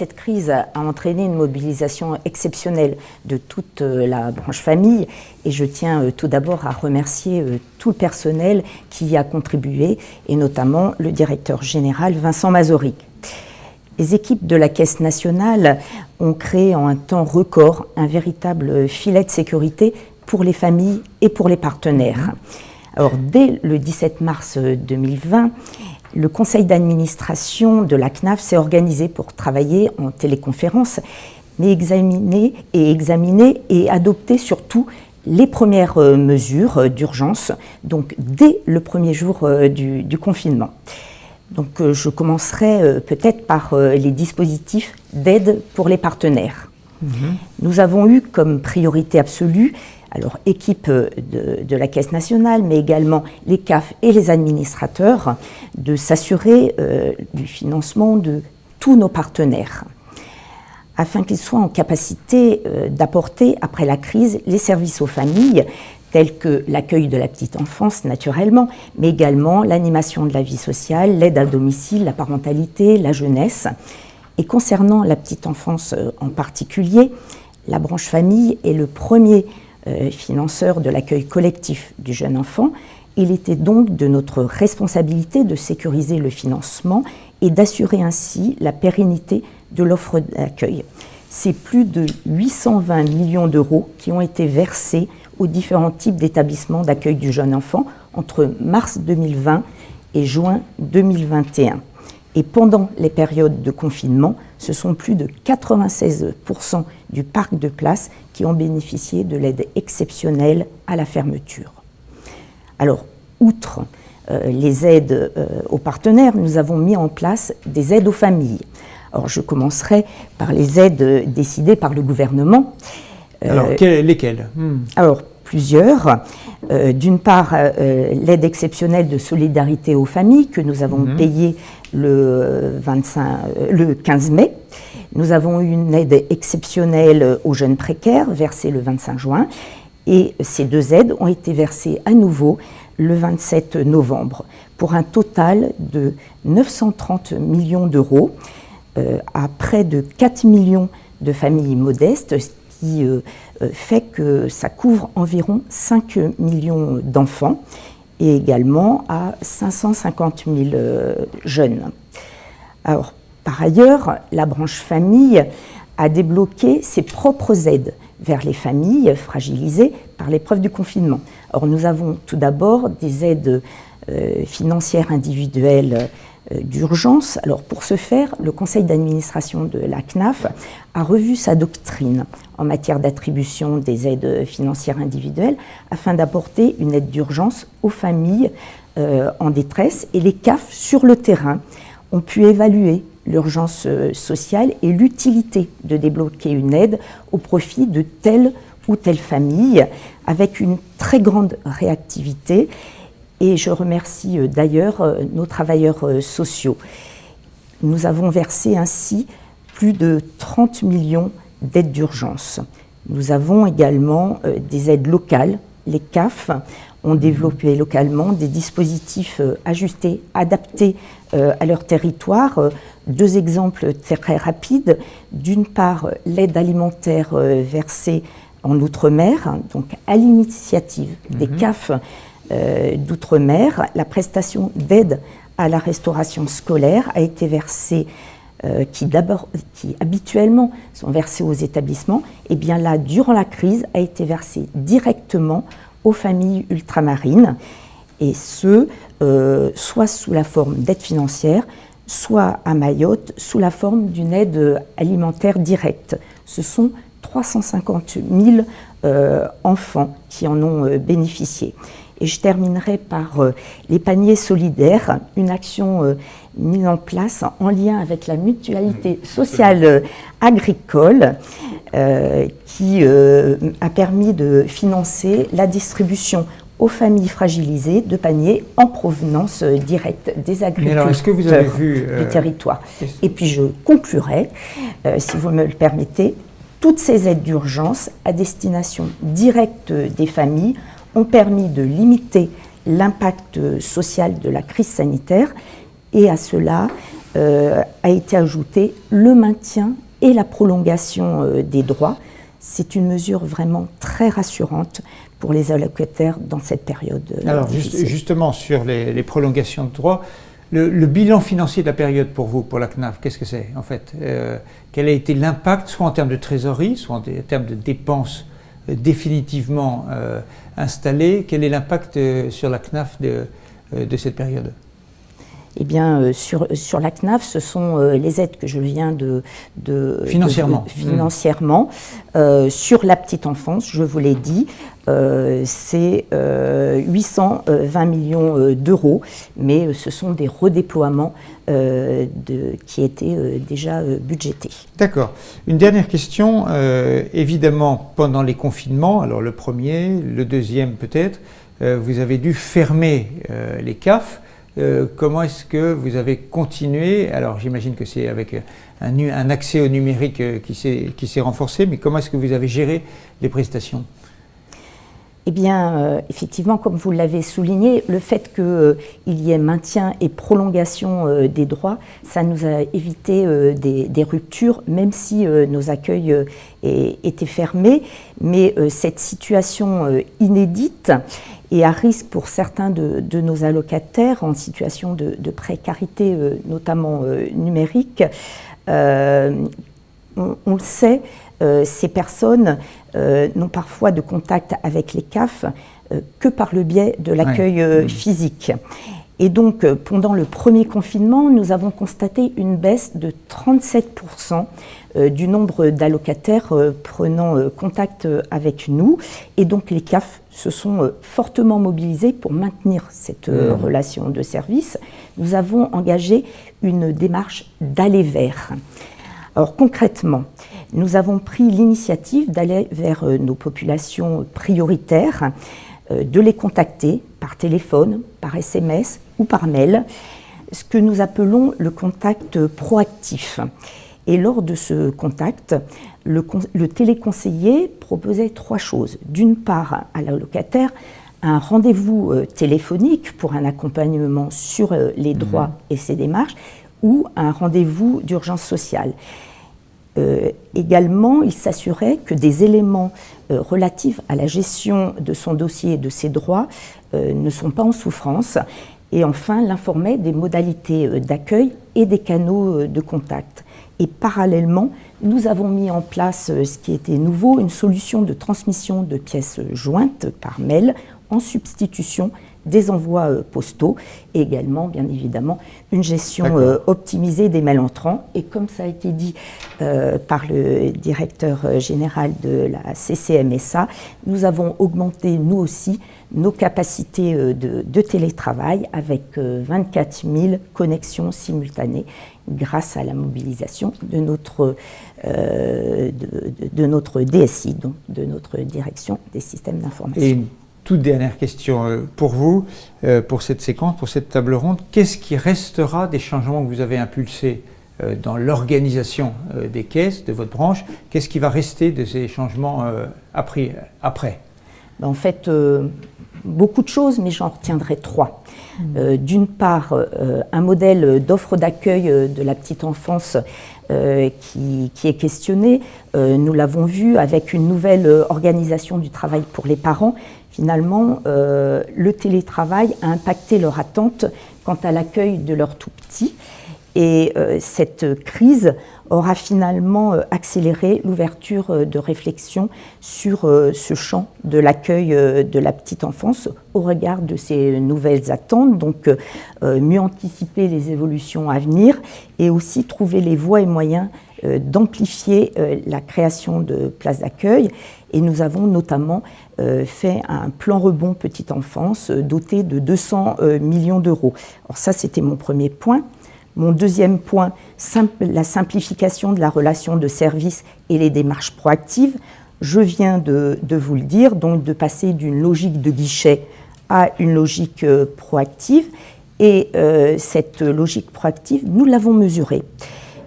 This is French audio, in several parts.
cette crise a entraîné une mobilisation exceptionnelle de toute la branche famille et je tiens tout d'abord à remercier tout le personnel qui y a contribué et notamment le directeur général Vincent Mazoric. Les équipes de la Caisse nationale ont créé en un temps record un véritable filet de sécurité pour les familles et pour les partenaires. Alors, dès le 17 mars 2020, le conseil d'administration de la CNAF s'est organisé pour travailler en téléconférence, mais examiner et adopter surtout les premières mesures d'urgence, donc dès le premier jour du confinement. Donc, je commencerai peut-être par les dispositifs d'aide pour les partenaires. Nous avons eu comme priorité absolue, alors équipe de la Caisse nationale, mais également les CAF et les administrateurs, de s'assurer du financement de tous nos partenaires, afin qu'ils soient en capacité d'apporter, après la crise, les services aux familles, tels que l'accueil de la petite enfance, naturellement, mais également l'animation de la vie sociale, l'aide à domicile, la parentalité, la jeunesse. Et concernant la petite enfance en particulier, la branche famille est le premier financeur de l'accueil collectif du jeune enfant. Il était donc de notre responsabilité de sécuriser le financement et d'assurer ainsi la pérennité de l'offre d'accueil. C'est plus de 820 millions d'euros qui ont été versés aux différents types d'établissements d'accueil du jeune enfant entre mars 2020 et juin 2021. Et pendant les périodes de confinement, ce sont plus de 96% du parc de places qui ont bénéficié de l'aide exceptionnelle à la fermeture. Alors, outre les aides aux partenaires, nous avons mis en place des aides aux familles. Alors, je commencerai par les aides décidées par le gouvernement. Alors, lesquelles ? Alors, plusieurs. D'une part, l'aide exceptionnelle de solidarité aux familles que nous avons payée le 15 mai. Nous avons eu une aide exceptionnelle aux jeunes précaires versée le 25 juin. Et ces deux aides ont été versées à nouveau le 27 novembre pour un total de 930 millions d'euros à près de 4 millions de familles modestes, ce qui fait que ça couvre environ 5 millions d'enfants et également à 550 000 jeunes. Alors, par ailleurs, la branche famille a débloqué ses propres aides vers les familles fragilisées par l'épreuve du confinement. Or, nous avons tout d'abord des aides financières individuelles d'urgence. Alors, pour ce faire, le conseil d'administration de la CNAF a revu sa doctrine en matière d'attribution des aides financières individuelles afin d'apporter une aide d'urgence aux familles en détresse. Et les CAF, sur le terrain, ont pu évaluer l'urgence sociale et l'utilité de débloquer une aide au profit de telle ou telle famille avec une très grande réactivité. Et je remercie d'ailleurs nos travailleurs sociaux. Nous avons versé ainsi plus de 30 millions d'aides d'urgence. Nous avons également des aides locales. Les CAF ont développé localement des dispositifs ajustés, adaptés à leur territoire. Deux exemples très rapides. D'une part, l'aide alimentaire versée en Outre-mer, donc à l'initiative des CAF d'Outre-mer. La prestation d'aide à la restauration scolaire a été versée, qui habituellement sont versées aux établissements, et bien là, durant la crise, a été versée directement aux familles ultramarines, et ce, soit sous la forme d'aide financière, soit à Mayotte, sous la forme d'une aide alimentaire directe. Ce sont 350 000 enfants qui en ont bénéficié. Et je terminerai par les paniers solidaires, une action mise en place en lien avec la mutualité sociale agricole qui a permis de financer la distribution aux familles fragilisées de paniers en provenance directe des agriculteurs. Mais alors, est-ce que vous avez vu du territoire. Et puis je conclurai, si vous me le permettez, toutes ces aides d'urgence à destination directe des familles ont permis de limiter l'impact social de la crise sanitaire et à cela, a été ajouté le maintien et la prolongation des droits. C'est une mesure vraiment très rassurante pour les allocataires dans cette période difficile. Justement, sur les prolongations de droits, le bilan financier de la période pour vous, pour la CNAF, qu'est-ce que c'est en fait? Quel a été l'impact, soit en termes de trésorerie, soit en termes de dépenses définitivement installées? Quel est l'impact sur la CNAF de cette période? Eh bien, sur la CNAF, ce sont les aides que je viens financièrement. Sur la petite enfance, je vous l'ai dit, c'est 820 millions d'euros, mais ce sont des redéploiements qui étaient déjà budgétés. D'accord. Une dernière question. Évidemment, pendant les confinements, alors le premier, le deuxième peut-être, vous avez dû fermer les CAF. Comment est-ce que vous avez continué? Alors j'imagine que c'est avec un accès au numérique qui s'est renforcé, mais comment est-ce que vous avez géré les prestations? Eh bien, effectivement, comme vous l'avez souligné, le fait qu'il y ait maintien et prolongation des droits, ça nous a évité des ruptures, même si nos accueils étaient fermés. Mais cette situation inédite et à risque pour certains de nos allocataires en situation de précarité, notamment numérique, on le sait, ces personnes n'ont parfois de contact avec les CAF que par le biais de l'accueil physique. Et donc, pendant le premier confinement, nous avons constaté une baisse de 37% du nombre d'allocataires prenant contact avec nous. Et donc, les CAF se sont fortement mobilisés pour maintenir cette relation de service. Nous avons engagé une démarche d'aller vers. Alors concrètement, nous avons pris l'initiative d'aller vers nos populations prioritaires, de les contacter par téléphone, par SMS ou par mail, ce que nous appelons le contact proactif. Et lors de ce contact, le téléconseiller proposait 3 choses. D'une part, à l'allocataire, un rendez-vous téléphonique pour un accompagnement sur les droits et ses démarches, ou un rendez-vous d'urgence sociale. Également, il s'assurait que des éléments relatifs à la gestion de son dossier et de ses droits ne sont pas en souffrance. Et enfin, l'informait des modalités d'accueil et des canaux de contact. Et parallèlement, nous avons mis en place, ce qui était nouveau, une solution de transmission de pièces jointes par mail en substitution des envois postaux et également, bien évidemment, une gestion optimisée des mails entrants. Et comme ça a été dit par le directeur général de la CCMSA, nous avons augmenté, nous aussi, nos capacités de télétravail avec 24 000 connexions simultanées grâce à la mobilisation de notre DSI, donc de notre direction des systèmes d'information. Toute dernière question pour vous, pour cette séquence, pour cette table ronde. Qu'est-ce qui restera des changements que vous avez impulsés dans l'organisation des caisses, de votre branche? Qu'est-ce qui va rester de ces changements après? En fait, beaucoup de choses, mais j'en retiendrai 3. D'une part, un modèle d'offre d'accueil de la petite enfance qui est questionné. Nous l'avons vu avec une nouvelle organisation du travail pour les parents. Finalement, le télétravail a impacté leur attente quant à l'accueil de leurs tout-petits. Et cette crise aura finalement accéléré l'ouverture de réflexion sur ce champ de l'accueil de la petite enfance au regard de ces nouvelles attentes. Donc, mieux anticiper les évolutions à venir et aussi trouver les voies et moyens d'amplifier la création de places d'accueil. Et nous avons notamment fait un plan rebond petite enfance doté de 200 millions d'euros. Alors ça, c'était mon premier point. Mon deuxième point, la simplification de la relation de service et les démarches proactives. Je viens de vous le dire, donc de passer d'une logique de guichet à une logique proactive. Et cette logique proactive, nous l'avons mesurée.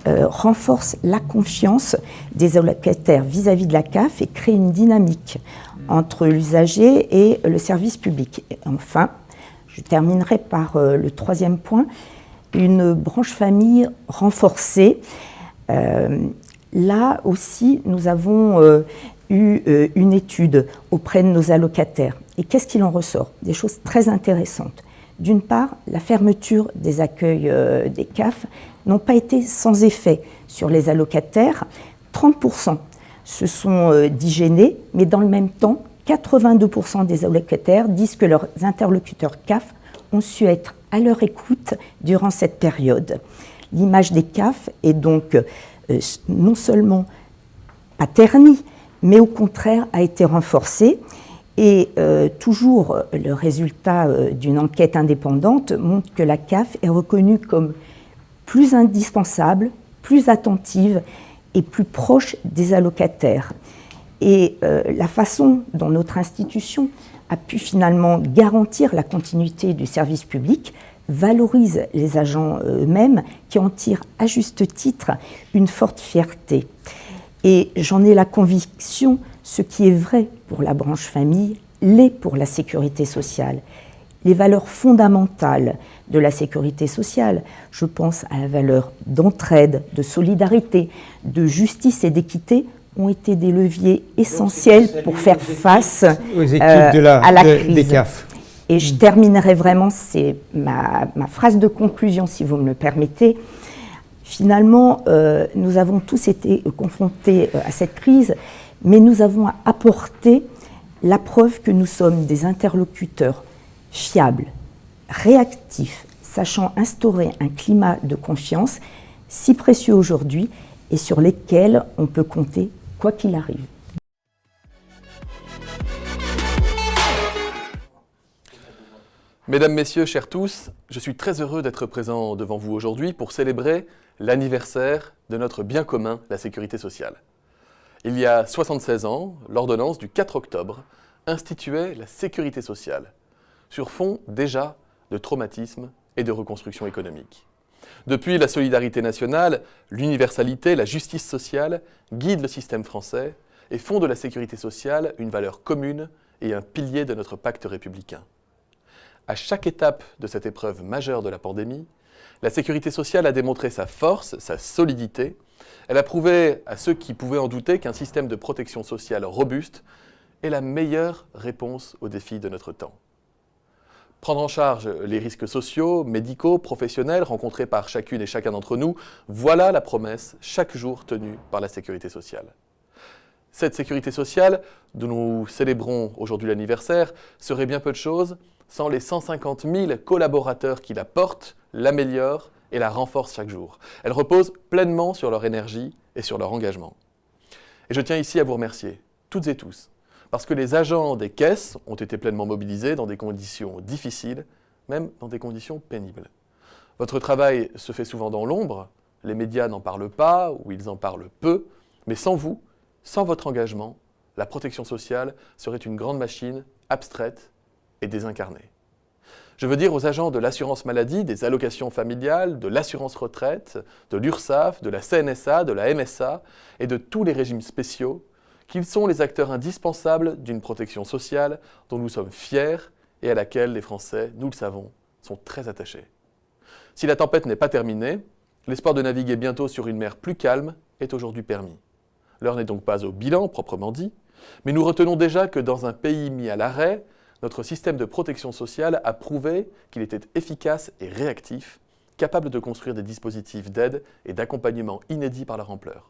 Renforce la confiance des allocataires vis-à-vis de la CAF et crée une dynamique entre l'usager et le service public. Et enfin, je terminerai par le troisième point. une branche famille renforcée. Là aussi, nous avons eu une étude auprès de nos allocataires. Et qu'est-ce qu'il en ressort? Des choses très intéressantes. D'une part, la fermeture des accueils des CAF n'ont pas été sans effet sur les allocataires. 30% se sont digénés, mais dans le même temps, 82% des allocataires disent que leurs interlocuteurs CAF ont su être à leur écoute durant cette période. L'image des CAF est donc non seulement pas ternie, mais au contraire a été renforcée. Et toujours, le résultat d'une enquête indépendante montre que la CAF est reconnue comme plus indispensable, plus attentive et plus proche des allocataires. Et la façon dont notre institution a pu finalement garantir la continuité du service public valorise les agents eux-mêmes qui en tirent à juste titre une forte fierté. Et j'en ai la conviction, ce qui est vrai pour la branche famille l'est pour la sécurité sociale. Les valeurs fondamentales de la sécurité sociale, je pense à la valeur d'entraide, de solidarité, de justice et d'équité, ont été des leviers essentiels pour faire face à la crise. Des CAF. Et je terminerai vraiment, c'est ma phrase de conclusion, si vous me le permettez. Finalement, nous avons tous été confrontés à cette crise, mais nous avons apporté la preuve que nous sommes des interlocuteurs fiables, réactifs, sachant instaurer un climat de confiance si précieux aujourd'hui et sur lesquels on peut compter quoi qu'il arrive. Mesdames, Messieurs, chers tous, je suis très heureux d'être présent devant vous aujourd'hui pour célébrer l'anniversaire de notre bien commun, la sécurité sociale. Il y a 76 ans, l'ordonnance du 4 octobre instituait la sécurité sociale, sur fond déjà de traumatisme et de reconstruction économique. Depuis, la solidarité nationale, l'universalité, la justice sociale guident le système français et font de la sécurité sociale une valeur commune et un pilier de notre pacte républicain. À chaque étape de cette épreuve majeure de la pandémie, la sécurité sociale a démontré sa force, sa solidité. Elle a prouvé à ceux qui pouvaient en douter qu'un système de protection sociale robuste est la meilleure réponse aux défis de notre temps. Prendre en charge les risques sociaux, médicaux, professionnels rencontrés par chacune et chacun d'entre nous, voilà la promesse chaque jour tenue par la sécurité sociale. Cette sécurité sociale, dont nous célébrons aujourd'hui l'anniversaire, serait bien peu de choses sans les 150 000 collaborateurs qui la portent, l'améliorent et la renforcent chaque jour. Elle repose pleinement sur leur énergie et sur leur engagement. Et je tiens ici à vous remercier, toutes et tous, parce que les agents des caisses ont été pleinement mobilisés dans des conditions difficiles, même dans des conditions pénibles. Votre travail se fait souvent dans l'ombre, les médias n'en parlent pas ou ils en parlent peu, mais sans vous, sans votre engagement, la protection sociale serait une grande machine abstraite et désincarnée. Je veux dire aux agents de l'assurance maladie, des allocations familiales, de l'assurance retraite, de l'URSSAF, de la CNSA, de la MSA et de tous les régimes spéciaux qu'ils sont les acteurs indispensables d'une protection sociale dont nous sommes fiers et à laquelle les Français, nous le savons, sont très attachés. Si la tempête n'est pas terminée, l'espoir de naviguer bientôt sur une mer plus calme est aujourd'hui permis. L'heure n'est donc pas au bilan proprement dit, mais nous retenons déjà que dans un pays mis à l'arrêt, notre système de protection sociale a prouvé qu'il était efficace et réactif, capable de construire des dispositifs d'aide et d'accompagnement inédits par leur ampleur.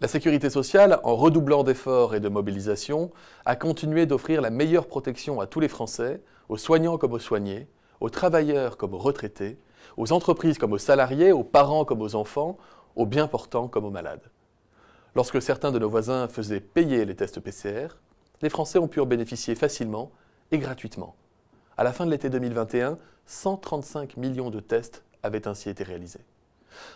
La sécurité sociale, en redoublant d'efforts et de mobilisation, a continué d'offrir la meilleure protection à tous les Français, aux soignants comme aux soignés, aux travailleurs comme aux retraités, aux entreprises comme aux salariés, aux parents comme aux enfants, aux bien portants comme aux malades. Lorsque certains de nos voisins faisaient payer les tests PCR, les Français ont pu en bénéficier facilement et gratuitement. À la fin de l'été 2021, 135 millions de tests avaient ainsi été réalisés.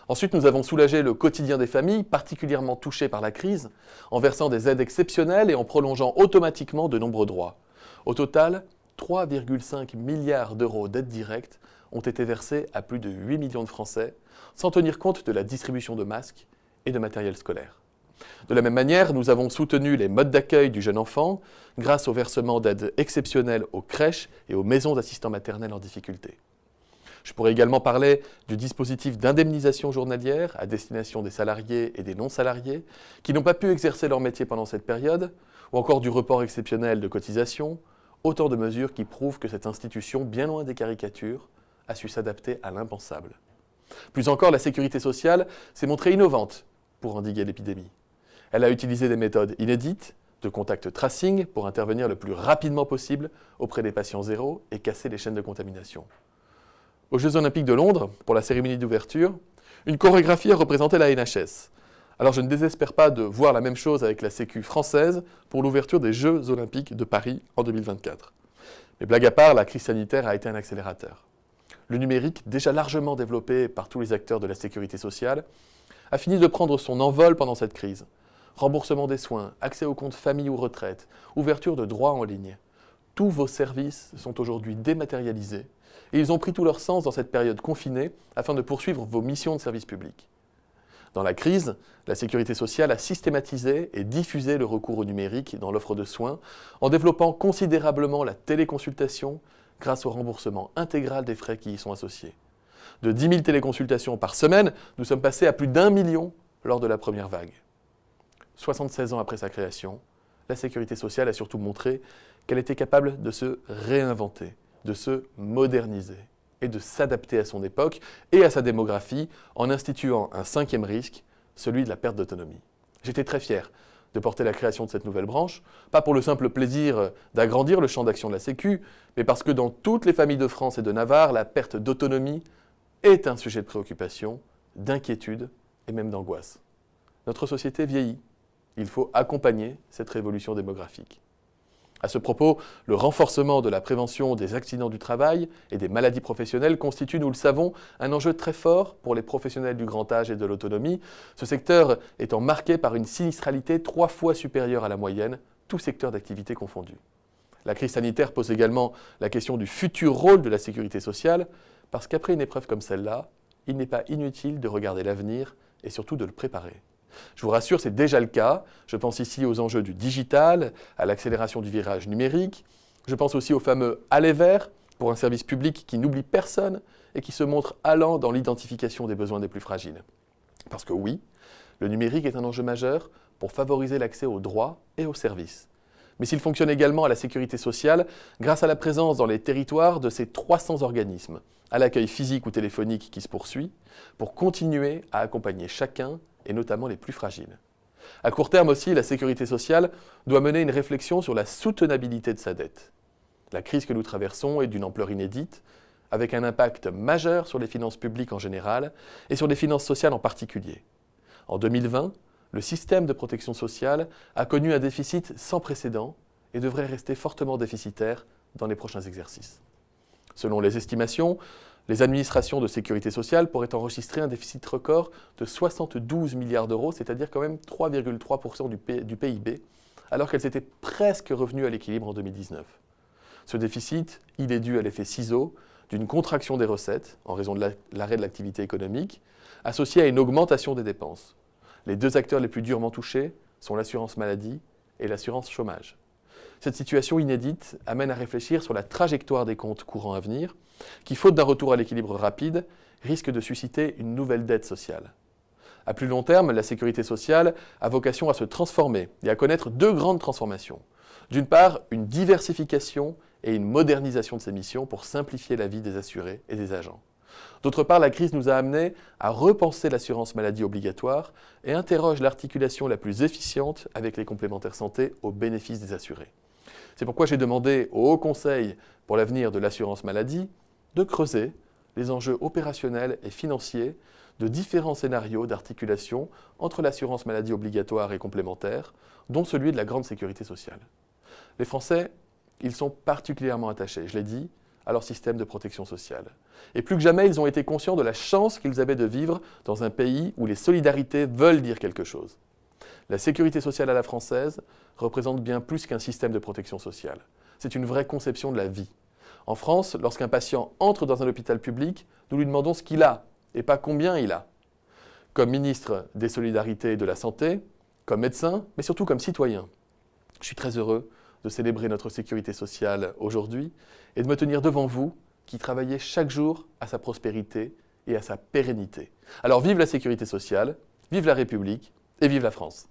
Ensuite, nous avons soulagé le quotidien des familles, particulièrement touchées par la crise, en versant des aides exceptionnelles et en prolongeant automatiquement de nombreux droits. Au total, 3,5 milliards d'euros d'aides directes ont été versés à plus de 8 millions de Français, sans tenir compte de la distribution de masques et de matériel scolaire. De la même manière, nous avons soutenu les modes d'accueil du jeune enfant grâce au versement d'aides exceptionnelles aux crèches et aux maisons d'assistants maternels en difficulté. Je pourrais également parler du dispositif d'indemnisation journalière à destination des salariés et des non-salariés qui n'ont pas pu exercer leur métier pendant cette période, ou encore du report exceptionnel de cotisations, autant de mesures qui prouvent que cette institution, bien loin des caricatures, a su s'adapter à l'impensable. Plus encore, la sécurité sociale s'est montrée innovante pour endiguer l'épidémie. Elle a utilisé des méthodes inédites, de contact tracing pour intervenir le plus rapidement possible auprès des patients zéro et casser les chaînes de contamination. Aux Jeux Olympiques de Londres, pour la cérémonie d'ouverture, une chorégraphie a représenté la NHS. Alors je ne désespère pas de voir la même chose avec la Sécu française pour l'ouverture des Jeux Olympiques de Paris en 2024. Mais blague à part, la crise sanitaire a été un accélérateur. Le numérique, déjà largement développé par tous les acteurs de la sécurité sociale, a fini de prendre son envol pendant cette crise. Remboursement des soins, accès aux comptes famille ou retraite, ouverture de droits en ligne. Tous vos services sont aujourd'hui dématérialisés et ils ont pris tout leur sens dans cette période confinée afin de poursuivre vos missions de service public. Dans la crise, la sécurité sociale a systématisé et diffusé le recours au numérique dans l'offre de soins en développant considérablement la téléconsultation grâce au remboursement intégral des frais qui y sont associés. De 10 000 téléconsultations par semaine, nous sommes passés à plus d'1 million lors de la première vague. 76 ans après sa création, la sécurité sociale a surtout montré qu'elle était capable de se réinventer, de se moderniser et de s'adapter à son époque et à sa démographie en instituant un 5e risque, celui de la perte d'autonomie. J'étais très fier de porter la création de cette nouvelle branche, pas pour le simple plaisir d'agrandir le champ d'action de la Sécu, mais parce que dans toutes les familles de France et de Navarre, la perte d'autonomie est un sujet de préoccupation, d'inquiétude et même d'angoisse. Notre société vieillit. Il faut accompagner cette révolution démographique. À ce propos, le renforcement de la prévention des accidents du travail et des maladies professionnelles constitue, nous le savons, un enjeu très fort pour les professionnels du grand âge et de l'autonomie, ce secteur étant marqué par une sinistralité 3 fois supérieure à la moyenne, tous secteurs d'activité confondus. La crise sanitaire pose également la question du futur rôle de la sécurité sociale, parce qu'après une épreuve comme celle-là, il n'est pas inutile de regarder l'avenir et surtout de le préparer. Je vous rassure, c'est déjà le cas. Je pense ici aux enjeux du digital, à l'accélération du virage numérique. Je pense aussi au fameux aller vers pour un service public qui n'oublie personne et qui se montre allant dans l'identification des besoins des plus fragiles. Parce que oui, le numérique est un enjeu majeur pour favoriser l'accès aux droits et aux services. Mais s'il fonctionne également à la sécurité sociale grâce à la présence dans les territoires de ces 300 organismes, à l'accueil physique ou téléphonique qui se poursuit, pour continuer à accompagner chacun et notamment les plus fragiles. À court terme aussi, la sécurité sociale doit mener une réflexion sur la soutenabilité de sa dette. La crise que nous traversons est d'une ampleur inédite, avec un impact majeur sur les finances publiques en général et sur les finances sociales en particulier. En 2020, le système de protection sociale a connu un déficit sans précédent et devrait rester fortement déficitaire dans les prochains exercices. Selon les estimations, les administrations de sécurité sociale pourraient enregistrer un déficit record de 72 milliards d'euros, c'est-à-dire quand même 3,3% du PIB, alors qu'elles étaient presque revenues à l'équilibre en 2019. Ce déficit, il est dû à l'effet ciseau d'une contraction des recettes, en raison de l'arrêt de l'activité économique, associé à une augmentation des dépenses. Les 2 acteurs les plus durement touchés sont l'assurance maladie et l'assurance chômage. Cette situation inédite amène à réfléchir sur la trajectoire des comptes courants à venir, qui, faute d'un retour à l'équilibre rapide, risque de susciter une nouvelle dette sociale. À plus long terme, la sécurité sociale a vocation à se transformer et à connaître 2 grandes transformations. D'une part, une diversification et une modernisation de ses missions pour simplifier la vie des assurés et des agents. D'autre part, la crise nous a amenés à repenser l'assurance maladie obligatoire et interroge l'articulation la plus efficiente avec les complémentaires santé au bénéfice des assurés. C'est pourquoi j'ai demandé au Haut Conseil pour l'avenir de l'assurance maladie de creuser les enjeux opérationnels et financiers de différents scénarios d'articulation entre l'assurance maladie obligatoire et complémentaire, dont celui de la grande sécurité sociale. Les Français, ils sont particulièrement attachés, je l'ai dit, à leur système de protection sociale. Et plus que jamais, ils ont été conscients de la chance qu'ils avaient de vivre dans un pays où les solidarités veulent dire quelque chose. La sécurité sociale à la française représente bien plus qu'un système de protection sociale. C'est une vraie conception de la vie. En France, lorsqu'un patient entre dans un hôpital public, nous lui demandons ce qu'il a et pas combien il a. Comme ministre des Solidarités et de la Santé, comme médecin, mais surtout comme citoyen, je suis très heureux de célébrer notre sécurité sociale aujourd'hui et de me tenir devant vous, qui travaillait chaque jour à sa prospérité et à sa pérennité. Alors vive la sécurité sociale, vive la République et vive la France.